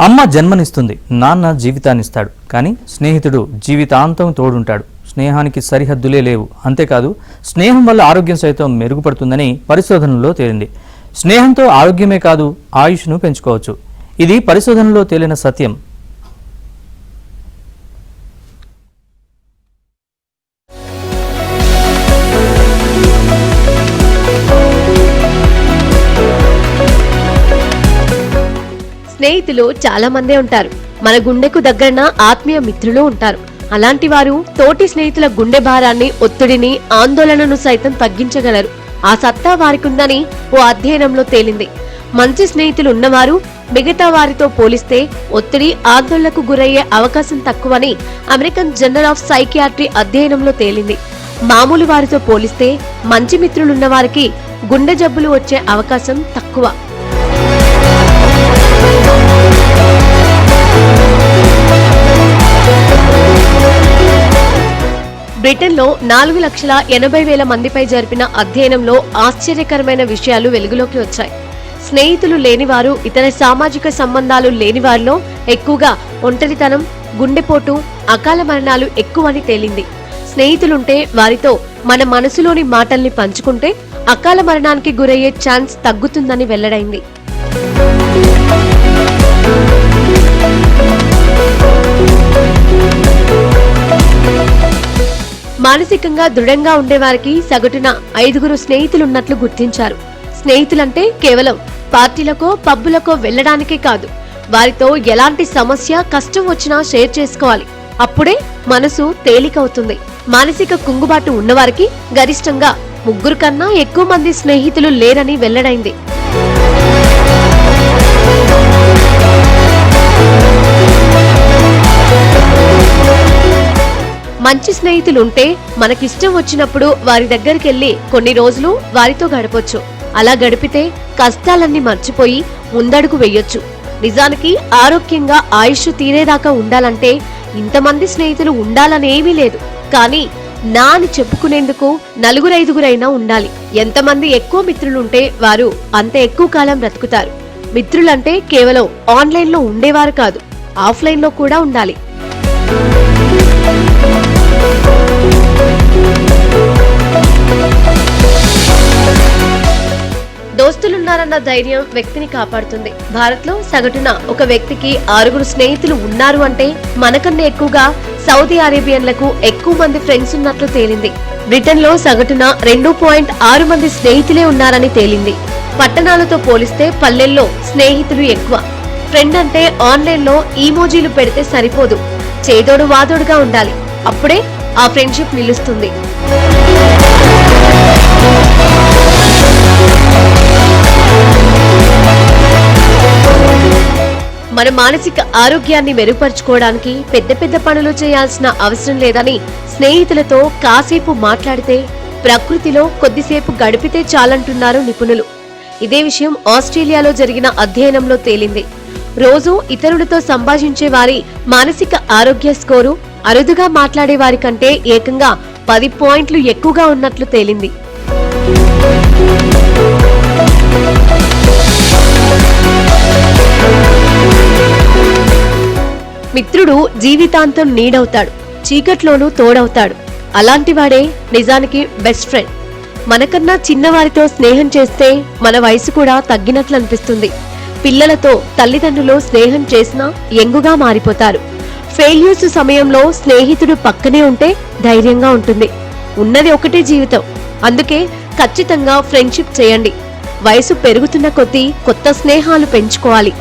అమ్మ జన్మనిస్తుంది, నాన్న జీవితాన్నిస్తాడు. కానీ స్నేహితుడు జీవితాంతం తోడుంటాడు. స్నేహానికి సరిహద్దులే లేవు. అంతేకాదు, స్నేహం వల్ల ఆరోగ్యం సైతం మెరుగుపడుతుందని పరిశోధనలో తేలింది. స్నేహంతో ఆరోగ్యమే కాదు, ఆయుష్ను పెంచుకోవచ్చు. ఇది పరిశోధనలో తేలిన సత్యం. స్నేహితులు చాలా మందే ఉంటారు. మన గుండెకు దగ్గరన ఆత్మీయ మిత్రులు ఉంటారు. అలాంటి వారు తోటి స్నేహితుల గుండె భారాన్ని, ఒత్తిడిని, ఆందోళనను సైతం తగ్గించగలరు. ఆ సత్తా వారికుందని ఓ అధ్యయనంలో తేలింది. మంచి స్నేహితులు ఉన్నవారు మిగతా వారితో పోలిస్తే ఒత్తిడి, ఆందోళనకు గురయ్యే అవకాశం తక్కువని అమెరికన్ జర్నల్ ఆఫ్ సైకియాట్రీ అధ్యయనంలో తేలింది. మామూలు వారితో పోలిస్తే మంచి మిత్రులున్న వారికి గుండె జబ్బులు వచ్చే అవకాశం తక్కువ. బ్రిటన్లో 4,80,000 మందిపై జరిపిన అధ్యయనంలో ఆశ్చర్యకరమైన విషయాలు వెలుగులోకి వచ్చాయి. స్నేహితులు లేనివారు, ఇతర సామాజిక సంబంధాలు లేనివారిలో ఎక్కువగా ఒంటరితనం, గుండెపోటు, అకాల మరణాలు ఎక్కువని తేలింది. స్నేహితులుంటే వారితో మన మనసులోని మాటల్ని పంచుకుంటే అకాల మరణానికి గురయ్యే ఛాన్స్ తగ్గుతుందని వెల్లడైంది. మానసికంగా దృఢంగా ఉండేవారికి సగటున 5 స్నేహితులున్నట్లు గుర్తించారు. స్నేహితులంటే కేవలం పార్టీలకో, పబ్బులకో వెళ్లడానికే కాదు, వారితో ఎలాంటి సమస్య, కష్టం వచ్చినా షేర్ చేసుకోవాలి. అప్పుడే మనసు తేలికవుతుంది. మానసిక కుంగుబాటు ఉన్నవారికి గరిష్టంగా 3 కన్నా ఎక్కువ మంది స్నేహితులు లేరని వెల్లడైంది. మంచి స్నేహితులుంటే మనకిష్టం వచ్చినప్పుడు వారి దగ్గరికెళ్లి కొన్ని రోజులు వారితో గడపొచ్చు. అలా గడిపితే కష్టాలన్నీ మర్చిపోయి ముందడుగు వెయ్యొచ్చు. నిజానికి ఆరోగ్యంగా ఆయుష్ తీరేదాకా ఉండాలంటే ఇంతమంది స్నేహితులు ఉండాలనేమీ లేదు. కానీ నా అని చెప్పుకునేందుకు 4-5 ఉండాలి. ఎంతమంది ఎక్కువ మిత్రులుంటే వారు అంత ఎక్కువ కాలం బ్రతుకుతారు. మిత్రులంటే కేవలం ఆన్లైన్లో ఉండేవారు కాదు, ఆఫ్లైన్లో కూడా ఉండాలి. దోస్తులున్నారన్న ధైర్యం వ్యక్తిని కాపాడుతుంది. భారత్లో సగటున ఒక వ్యక్తికి 6 స్నేహితులు ఉన్నారు అంటే మనకన్నా ఎక్కువగా సౌదీ అరేబియన్లకు ఎక్కువ మంది ఫ్రెండ్స్ ఉన్నట్లు తేలింది. బ్రిటన్లో సగటున 2.6 మంది స్నేహితులే ఉన్నారని తేలింది. పట్టణాలతో పోలిస్తే పల్లెల్లో స్నేహితులు ఎక్కువ. ఫ్రెండ్ అంటే ఆన్లైన్లో ఈమోజీలు పెడితే సరిపోదు, చేదోడు వాదోడుగా ఉండాలి. అప్పుడే ఆ ఫ్రెండ్షిప్ నిలుస్తుంది. మన మానసిక ఆరోగ్యాన్ని మెరుగుపరుచుకోవడానికి పెద్ద పెద్ద పనులు చేయాల్సిన అవసరం లేదని, స్నేహితులతో కాసేపు మాట్లాడితే, ప్రకృతిలో కొద్దిసేపు గడిపితే చాలంటున్నారు నిపుణులు. ఇదే విషయం ఆస్ట్రేలియాలో జరిగిన అధ్యయనంలో తేలింది. రోజు ఇతరులతో సంభాషించే వారి మానసిక ఆరోగ్య స్కోరు అరుదుగా మాట్లాడే వారి కంటే ఏకంగా 10 పాయింట్లు ఎక్కువగా ఉన్నట్లు తేలింది. మిత్రుడు జీవితాంతం నీడవుతాడు, చీకట్లోనూ తోడవుతాడు. అలాంటివాడే నిజానికి బెస్ట్ ఫ్రెండ్. మనకన్నా చిన్నవారితో స్నేహం చేస్తే మన వయసు కూడా తగ్గినట్లు అనిపిస్తుంది. పిల్లలతో తల్లిదండ్రులు స్నేహం చేసినా యంగుగా మారిపోతారు. ఫెయిల్యూర్స్ సమయంలో స్నేహితుడు పక్కనే ఉంటే ధైర్యంగా ఉంటుంది. ఉన్నది ఒకటే జీవితం, అందుకే ఖచ్చితంగా ఫ్రెండ్షిప్ చేయండి. వయసు పెరుగుతున్న కొద్దీ కొత్త స్నేహాలు పెంచుకోవాలి.